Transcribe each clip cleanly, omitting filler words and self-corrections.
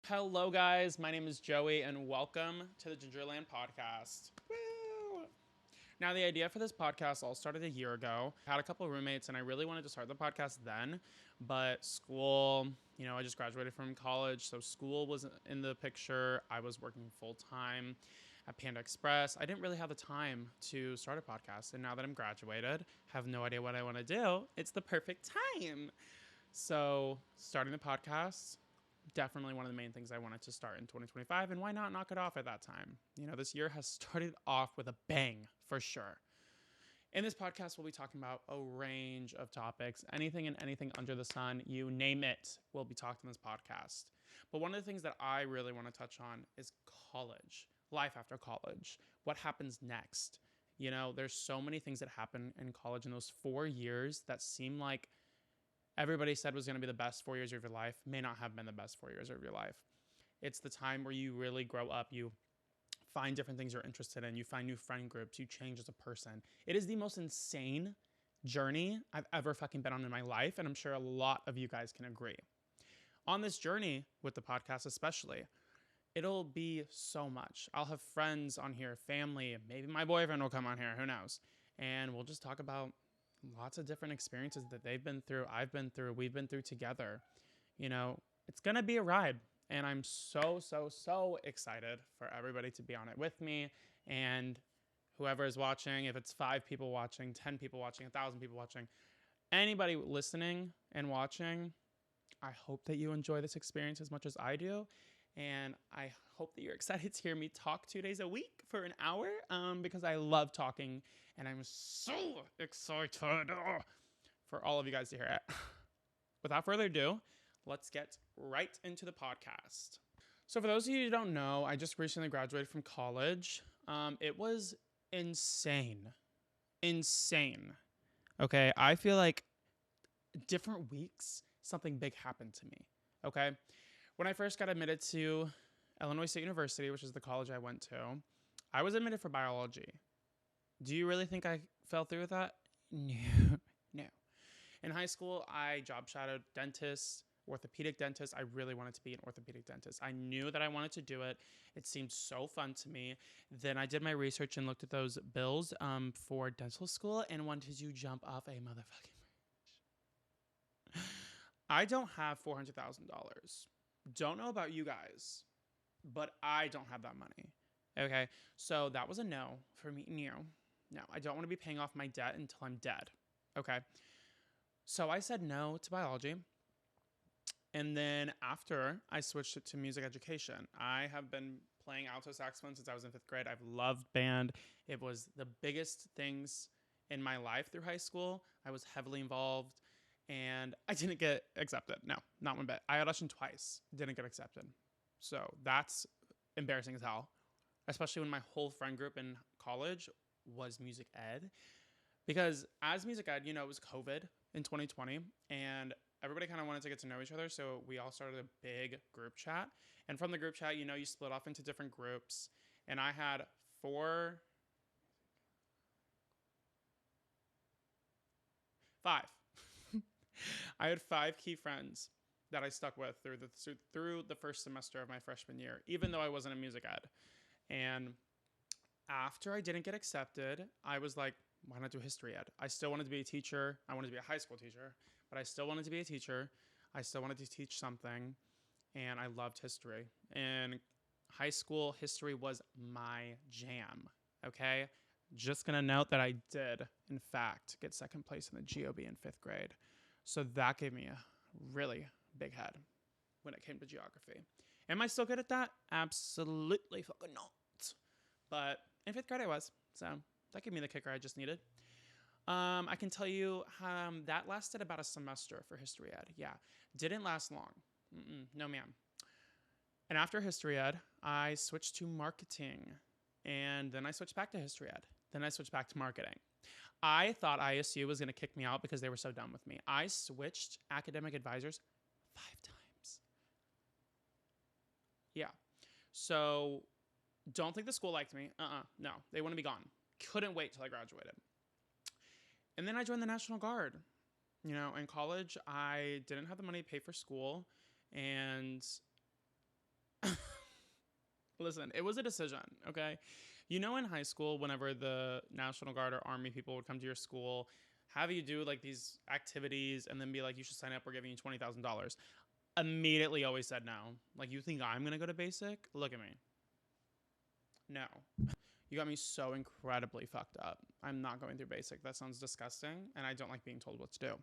Hello, guys. My name is Joey, and welcome to the Gingerland podcast. Woo! Now, the idea for this podcast all started a year ago. I had a couple of roommates, and I really wanted to start the podcast then, but school, I just graduated from college, so school was in the picture. I was working full time at Panda Express. I didn't really have the time to start a podcast, and now that I'm graduated, have no idea what I want to do. It's the perfect time. So, starting the podcast, definitely one of the main things I wanted to start in 2025, and why not knock it off at that time? This year has started off with a bang for sure. In this podcast, we'll be talking about a range of topics, anything and anything under the sun, you name it, will be talked in this podcast. But one of the things that I really want to touch on is college, life after college, what happens next. There's so many things that happen in college in those 4 years that seem like everybody said was going to be the best 4 years of your life, may not have been the best 4 years of your life. It's the time where you really grow up, you find different things you're interested in, you find new friend groups, you change as a person. It is the most insane journey I've ever fucking been on in my life, and I'm sure a lot of you guys can agree. On this journey with the podcast especially, it'll be so much. I'll have friends on here, family, maybe my boyfriend will come on here, who knows? And we'll just talk about lots of different experiences that they've been through, I've been through, we've been through together. It's going to be a ride. And I'm so excited for everybody to be on it with me. And whoever is watching, if it's 5 people watching, 10 people watching, 1,000 people watching, anybody listening and watching, I hope that you enjoy this experience as much as I do. And I hope that you're excited to hear me talk 2 days a week for an hour because I love talking and I'm so excited for all of you guys to hear it. Without further ado, let's get right into the podcast. So for those of you who don't know, I just recently graduated from college. It was insane. Okay, I feel like different weeks, something big happened to me. Okay. When I first got admitted to Illinois State University, which is the college I went to, I was admitted for biology. Do you really think I fell through with that? No. In high school, I job shadowed dentists, orthopedic dentists. I really wanted to be an orthopedic dentist. I knew that I wanted to do it. It seemed so fun to me. Then I did my research and looked at those bills for dental school and wanted to jump off a motherfucking bridge. I don't have $400,000. Don't know about you guys, but I don't have that money. Okay, so that was a no for me. No, I don't want to be paying off my debt until I'm dead. Okay, so I said no to biology. And then after I switched it to music education, I have been playing alto saxophone since I was in 5th grade. I've loved band. It was the biggest things in my life through high school. I was heavily involved. And I didn't get accepted. No, not one bit. I auditioned twice, didn't get accepted. So that's embarrassing as hell, especially when my whole friend group in college was music ed. Because as music ed, it was COVID in 2020, and everybody kind of wanted to get to know each other. So we all started a big group chat. And from the group chat, you split off into different groups. And I had 5. I had 5 key friends that I stuck with through the first semester of my freshman year, even though I wasn't a music ed. And after I didn't get accepted, I was like, why not do history ed? I still wanted to be a teacher. I wanted to be a high school teacher, but I still wanted to be a teacher. I still wanted to teach something, and I loved history. And high school history was my jam, okay? Just going to note that I did, in fact, get second place in the GOB in 5th grade. So that gave me a really big head when it came to geography. Am I still good at that? Absolutely fucking not. But in 5th grade I was. So that gave me the kicker I just needed. I can tell you that lasted about a semester for history ed. Yeah, didn't last long. No, ma'am. And after history ed, I switched to marketing. And then I switched back to history ed. Then I switched back to marketing. I thought ISU was going to kick me out because they were so done with me. I switched academic advisors 5 times. Yeah. So don't think the school liked me. No, they want to be gone. Couldn't wait till I graduated. And then I joined the National Guard. In college, I didn't have the money to pay for school. And Listen, it was a decision, okay? You know, in high school, whenever the National Guard or Army people would come to your school, have you do like these activities and then be like, you should sign up, we're giving you $20,000. Immediately always said no. Like, you think I'm going to go to basic? Look at me. No. You got me so incredibly fucked up. I'm not going through basic. That sounds disgusting, and I don't like being told what to do.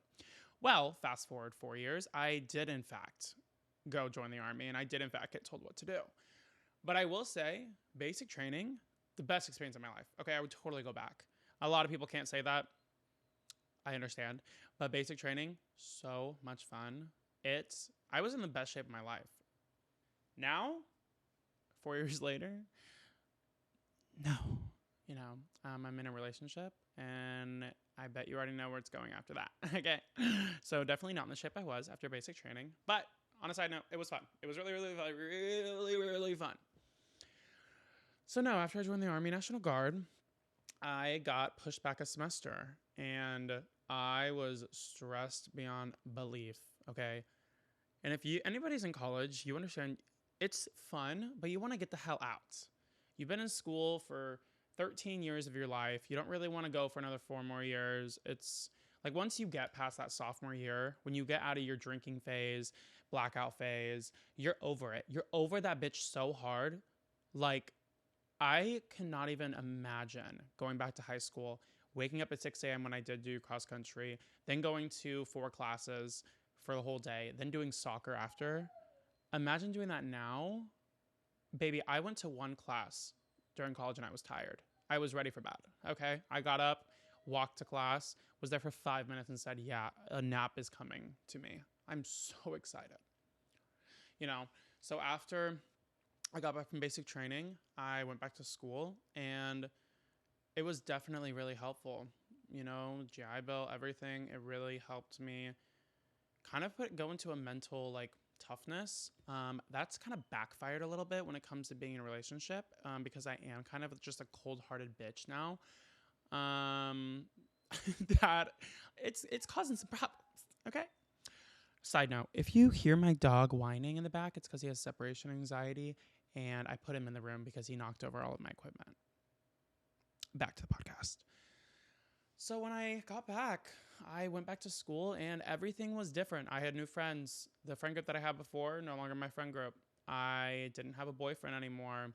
Well, fast forward 4 years, I did, in fact, go join the Army, and I did, in fact, get told what to do. But I will say, basic training, the best experience of my life. Okay, I would totally go back. A lot of people can't say that. I understand. But basic training, so much fun. I was in the best shape of my life. Now, 4 years later, no. You know, I'm in a relationship, and I bet you already know where it's going after that. Okay. So definitely not in the shape I was after basic training. But on a side note, it was fun. It was really, really fun. Really, really fun. So no, after I joined the Army National Guard, I got pushed back a semester, and I was stressed beyond belief. Okay. And if anybody's in college, you understand it's fun, but you want to get the hell out. You've been in school for 13 years of your life. You don't really want to go for another 4 more years. It's like once you get past that sophomore year, when you get out of your drinking phase, blackout phase, you're over it. You're over that bitch so hard. Like, I cannot even imagine going back to high school, waking up at 6 a.m. when I did do cross country, then going to 4 classes for the whole day, then doing soccer after. Imagine doing that now. Baby, I went to 1 class during college and I was tired. I was ready for bed, okay? I got up, walked to class, was there for 5 minutes and said, yeah, a nap is coming to me. I'm so excited. You know, so after I got back from basic training, I went back to school, and it was definitely really helpful. You know, GI Bill, everything, it really helped me kind of go into a mental, like, toughness. That's kind of backfired a little bit when it comes to being in a relationship, because I am kind of just a cold-hearted bitch now. That it's causing some problems, okay? Side note, if you hear my dog whining in the back, it's because he has separation anxiety, and I put him in the room because he knocked over all of my equipment. Back to the podcast. So when I got back, I went back to school, and everything was different. I had new friends. The friend group that I had before, no longer my friend group. I didn't have a boyfriend anymore.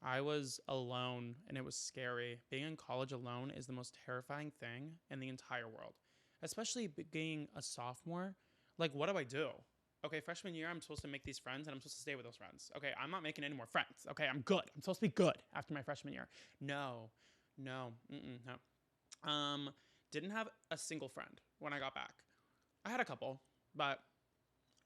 I was alone, and it was scary. Being in college alone is the most terrifying thing in the entire world, especially being a sophomore. Like, what do I do? Okay, freshman year, I'm supposed to make these friends, and I'm supposed to stay with those friends. Okay, I'm not making any more friends. Okay, I'm good. I'm supposed to be good after my freshman year. No. Didn't have a single friend when I got back. I had a couple, but,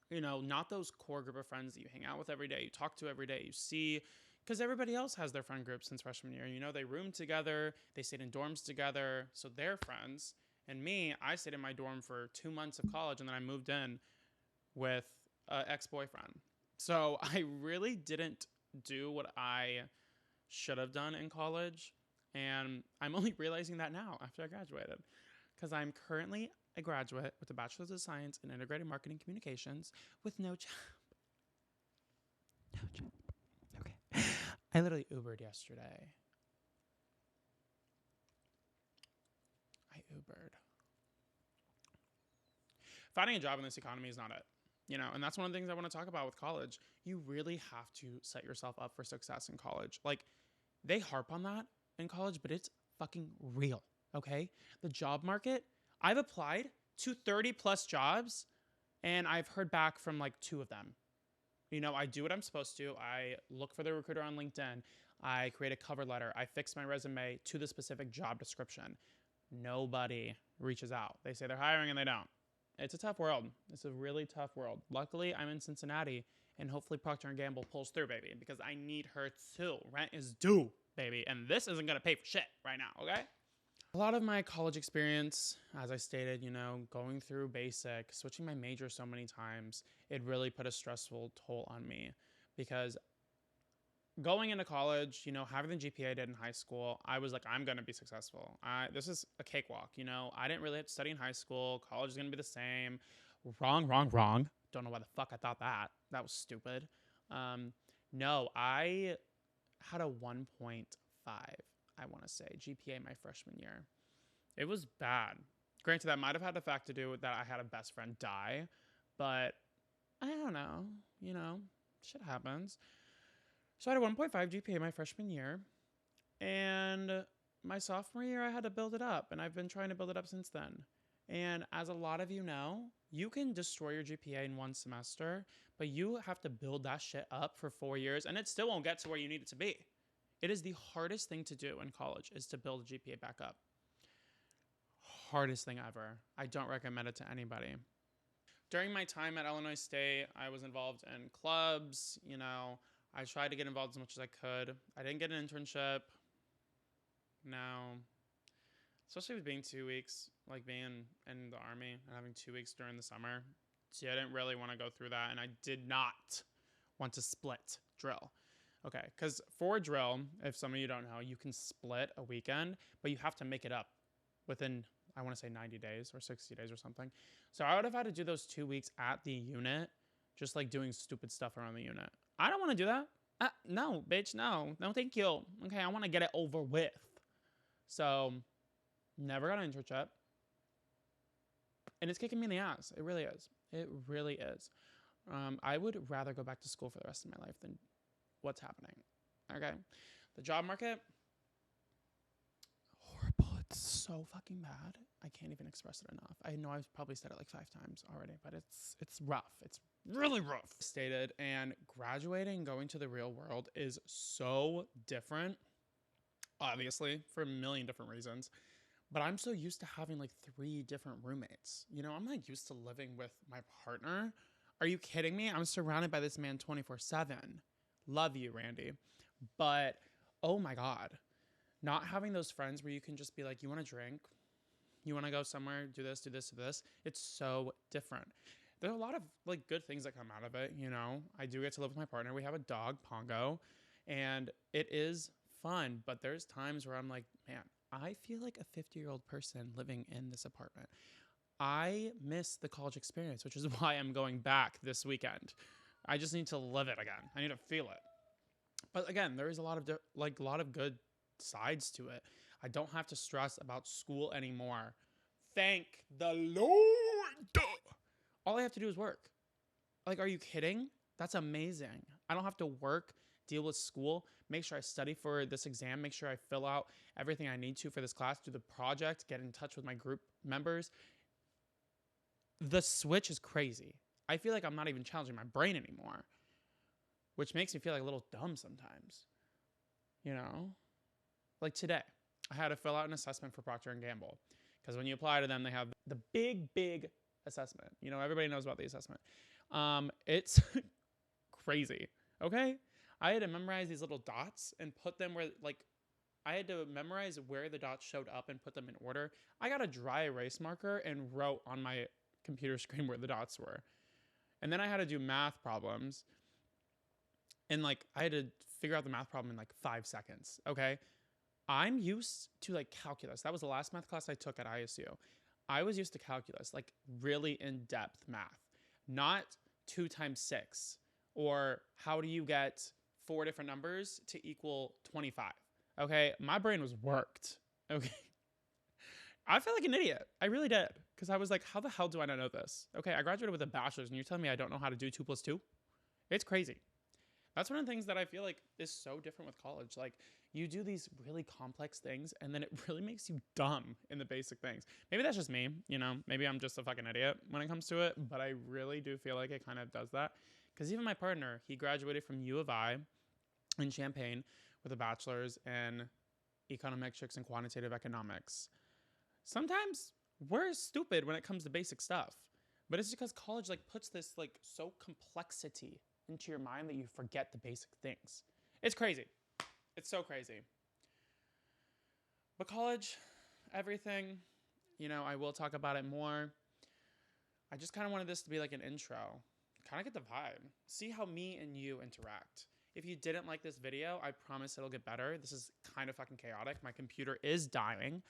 you know, not those core group of friends that you hang out with every day, you talk to every day, you see, because everybody else has their friend group since freshman year. You know, they roomed together, they stayed in dorms together, so they're friends. And me, I stayed in my dorm for 2 months of college, and then I moved in with an ex-boyfriend. So I really didn't do what I should have done in college. And I'm only realizing that now after I graduated, because I'm currently a graduate with a Bachelor's of Science in Integrated Marketing Communications with no job. No job. Okay. I literally Ubered yesterday. Finding a job in this economy is not it. You know, and that's one of the things I want to talk about with college. You really have to set yourself up for success in college. Like, they harp on that in college, but it's fucking real, okay? The job market, I've applied to 30 plus jobs, and I've heard back from like 2 of them. You know, I do what I'm supposed to. I look for the recruiter on LinkedIn. I create a cover letter. I fix my resume to the specific job description. Nobody reaches out. They say they're hiring and they don't. It's a tough world. It's a really tough world. Luckily, I'm in Cincinnati, and hopefully Procter & Gamble pulls through, baby, because I need her too. Rent is due, baby, and this isn't going to pay for shit right now, okay? A lot of my college experience, as I stated, you know, going through basic, switching my major so many times, it really put a stressful toll on me because going into college, you know, having the GPA I did in high school, I was like, I'm going to be successful. This is a cakewalk, you know. I didn't really have to study in high school. College is going to be the same. Wrong. Don't know why the fuck I thought that. That was stupid. No, I had a 1.5, I want to say, GPA my freshman year. It was bad. Granted, that might have had the fact to do with that I had a best friend die, but I don't know, shit happens. So I had a 1.5 GPA my freshman year, and my sophomore year I had to build it up, and I've been trying to build it up since then. And as a lot of you know, you can destroy your GPA in one semester, but you have to build that shit up for 4 years, and it still won't get to where you need it to be. It is the hardest thing to do in college, is to build a GPA back up. Hardest thing ever. I don't recommend it to anybody. During my time at Illinois State, I was involved in clubs. I tried to get involved as much as I could. I didn't get an internship. No. Especially with being 2 weeks, like being in the Army and having 2 weeks during the summer. See, I didn't really want to go through that, and I did not want to split drill. Okay, because for drill, if some of you don't know, you can split a weekend, but you have to make it up within, I want to say 90 days or 60 days or something. So I would have had to do those 2 weeks at the unit, just like doing stupid stuff around the unit. I don't want to do that. No, bitch, no. No, thank you. Okay, I want to get it over with. So, never got an internship. And it's kicking me in the ass. It really is. It really is. I would rather go back to school for the rest of my life than what's happening. Okay? The job market, horrible. It's so fucking bad. I can't even express it enough. I know I've probably said it like 5 times already, but it's rough. It's really rough. Stated, and graduating, going to the real world is so different, obviously, for a million different reasons. But I'm so used to having like 3 different roommates. I'm not used to living with my partner. Are you kidding me? I'm surrounded by this man 24/7. Love you, Randy. But, oh my God. Not having those friends where you can just be like, you want to drink? You want to go somewhere? Do this, do this, do this. It's so different. There are a lot of like good things that come out of it. I do get to live with my partner. We have a dog, Pongo, and it is fun. But there's times where I'm like, man, I feel like a 50-year-old person living in this apartment. I miss the college experience, which is why I'm going back this weekend. I just need to live it again. I need to feel it. But again, there is a lot of good sides to it. I don't have to stress about school anymore. Thank the Lord. All I have to do is work. Like, are you kidding? That's amazing. I don't have to work, deal with school, make sure I study for this exam, make sure I fill out everything I need to for this class, do the project, get in touch with my group members. The switch is crazy. I feel like I'm not even challenging my brain anymore, which makes me feel like a little dumb sometimes. Like today, I had to fill out an assessment for Procter & Gamble because when you apply to them, they have the big assessment. Everybody knows about the assessment. It's crazy. Okay. I had to memorize these little dots and put them where, I had to memorize where the dots showed up and put them in order. I got a dry erase marker and wrote on my computer screen where the dots were. And then I had to do math problems. And I had to figure out the math problem in 5 seconds. Okay. I'm used to calculus. That was the last math class I took at ISU. I was used to calculus, really in-depth math, not 2 times 6 or how do you get 4 different numbers to equal 25. Okay. My brain was worked. Okay. I felt like an idiot. I really did. Because I was like, how the hell do I not know this? Okay. I graduated with a bachelor's and you're telling me I don't know how to do 2 + 2? It's crazy. That's one of the things that I feel like is so different with college. You do these really complex things and then it really makes you dumb in the basic things. Maybe that's just me, maybe I'm just a fucking idiot when it comes to it, but I really do feel like it kind of does that. Because even my partner, he graduated from U of I in Champaign with a bachelor's in econometrics and quantitative economics. Sometimes we're stupid when it comes to basic stuff, but it's because college puts this so complexity into your mind that you forget the basic things. It's crazy. It's so crazy. But college, everything, I will talk about it more. I just kind of wanted this to be an intro. Kind of get the vibe. See how me and you interact. If you didn't like this video, I promise it'll get better. This is kind of fucking chaotic. My computer is dying.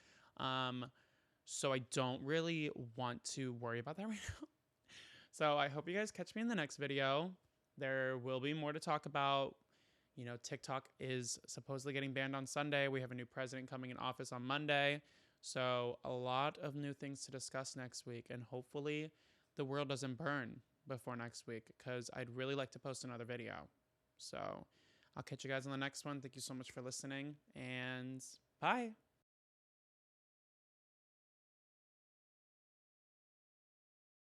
So I don't really want to worry about that right now. So I hope you guys catch me in the next video. There will be more to talk about. You know, TikTok is supposedly getting banned on Sunday. We have a new president coming in office on Monday. So a lot of new things to discuss next week. And hopefully the world doesn't burn before next week, because I'd really like to post another video. So I'll catch you guys on the next one. Thank you so much for listening, and bye.